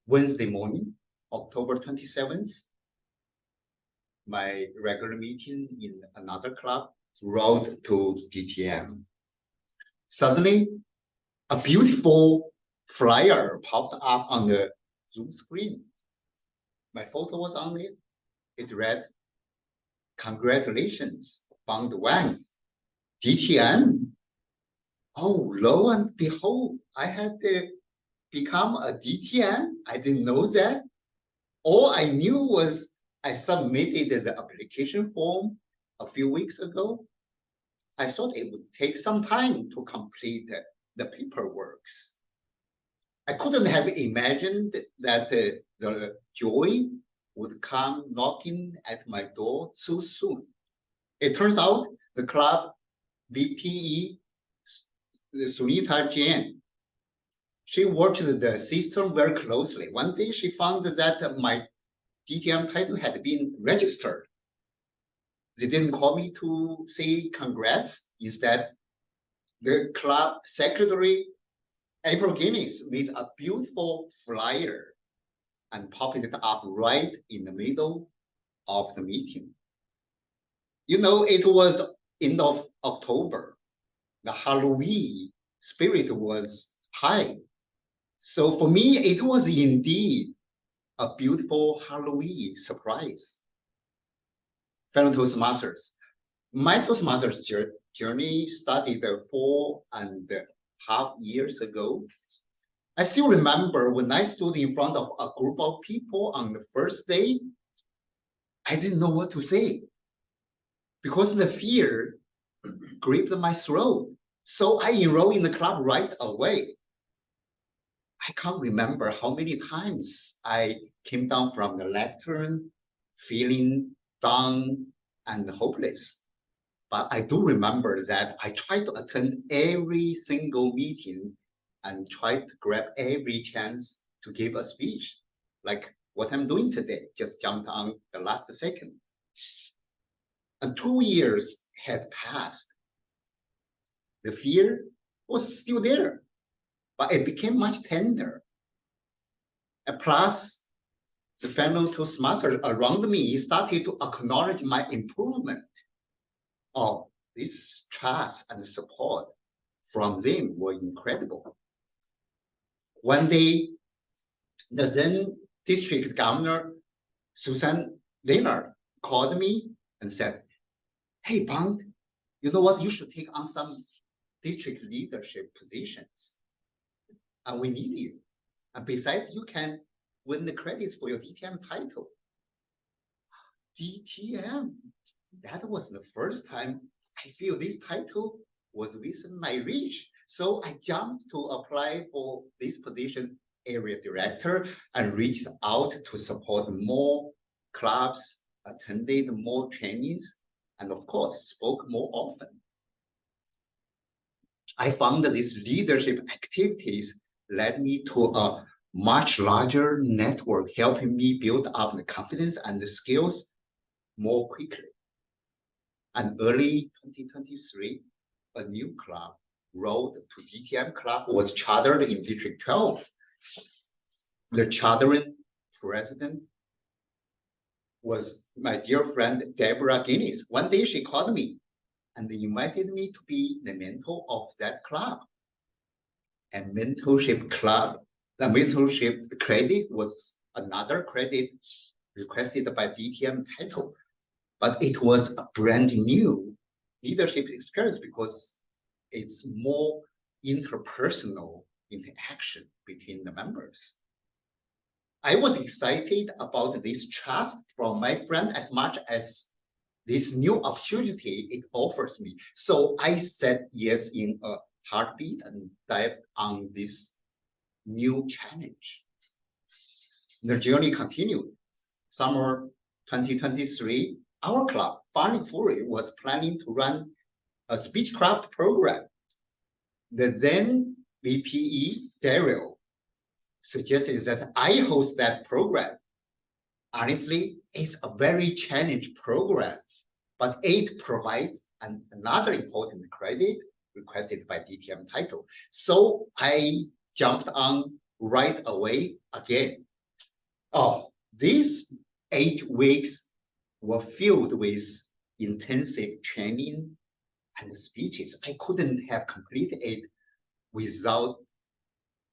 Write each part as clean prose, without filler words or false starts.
Wednesday morning, October 27th, my regular meeting in another club, road to DTM. Suddenly, a beautiful flyer popped up on the Zoom screen. My photo was on it. It read, "Congratulations, found one, DTM." Oh, lo and behold, I had become a DTM. I didn't know that. All I knew was I submitted the application form a few weeks ago. I thought it would take some time to complete the paperwork. I couldn't have imagined that the joy would come knocking at my door so soon. It turns out the club VPE, Sunita Jain, she watched the system very closely. One day she found that my DTM title had been registered. They didn't call me to say congrats. Instead, the club secretary, April Guinness, made a beautiful flyer and popped it up right in the middle of the meeting. You know, it was end of October. The Halloween spirit was high. So for me, it was indeed a beautiful Halloween surprise. Fellow Toastmasters, my Toastmasters journey started 4.5 years ago. I still remember when I stood in front of a group of people on the first day, I didn't know what to say because the fear gripped my throat. So I enrolled in the club right away. I can't remember how many times I came down from the lectern feeling down and hopeless. But I do remember that I tried to attend every single meeting and tried to grab every chance to give a speech, like what I'm doing today, just jumped on the last second. And 2 years had passed. The fear was still there, but it became much tender. And plus, the fellow Toastmasters around me started to acknowledge my improvement. Oh, this trust and support from them were incredible. One day, the then district governor, Susan Leonard, called me and said, "Hey, Bond, you know what? You should take on some district leadership positions. And we need you. And besides, you can win the credits for your DTM title." DTM, that was the first time I feel this title was within my reach. So I jumped to apply for this position, area director, and reached out to support more clubs, attended more trainings, and of course, spoke more often. I found that these leadership activities led me to a much larger network, helping me build up the confidence and the skills more quickly. And early 2023, a new club, Road to DTM Club, was chartered in District 12. The chartering president was my dear friend, Deborah Guinness. One day she called me and invited me to be the mentor of that club. And mentorship club, the mentorship credit was another credit requested by DTM title, but it was a brand new leadership experience because it's more interpersonal interaction between the members. I was excited about this trust from my friend as much as this new opportunity it offers me. So I said yes in a heartbeat and dived on this new challenge. The journey continued. Summer 2023, our club, Farming Fury, was planning to run a speechcraft program. The then VPE, Daryl, suggested that I host that program. Honestly, it's a very challenging program, but it provides another important credit requested by DTM title. So I jumped on right away again. Oh, these 8 weeks were filled with intensive training and speeches. I couldn't have completed it without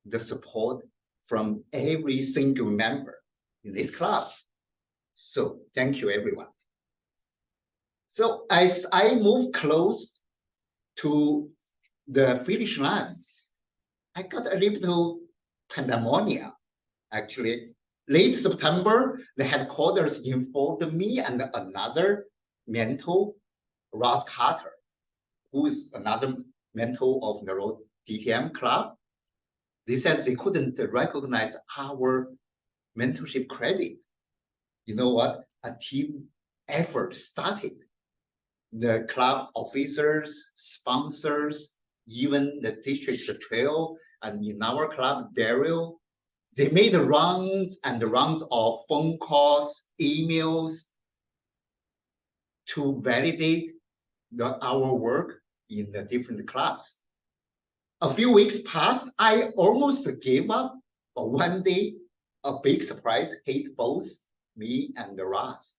the support from every single member in this club. So thank you, everyone. So as I move close to the finish line, I got a little pandemonium. Actually, late September, the headquarters informed me and another mentor, Ross Carter, who is another mentor of the Road DTM club. They said they couldn't recognize our mentorship credit. You know what? A team effort started. The club officers, sponsors, even the district trail, and in our club, Daryl, they made rounds and rounds of phone calls, emails to validate our work in the different clubs. A few weeks passed, I almost gave up, but one day, a big surprise hit both me and Ross.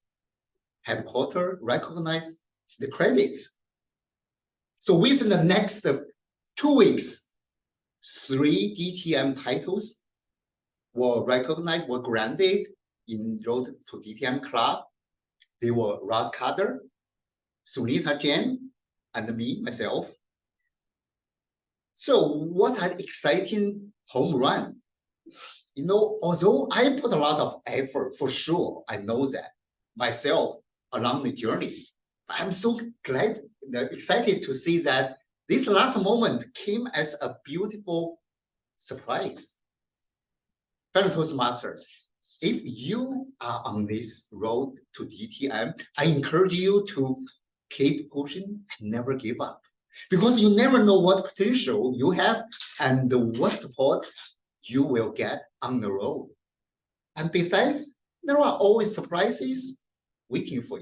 Headquarters recognized the credits. So within the next 2 weeks, 3 DTM titles were recognized, were granted in Road to DTM Club. They were Ross Carter, Sunita Jain, and me, myself. So what an exciting home run. You know, although I put a lot of effort, for sure, I know that myself along the journey. I'm so glad, excited to see that this last moment came as a beautiful surprise. Fellow Toastmasters, if you are on this road to DTM, I encourage you to keep pushing and never give up. Because you never know what potential you have and what support you will get on the road. And besides, there are always surprises waiting for you.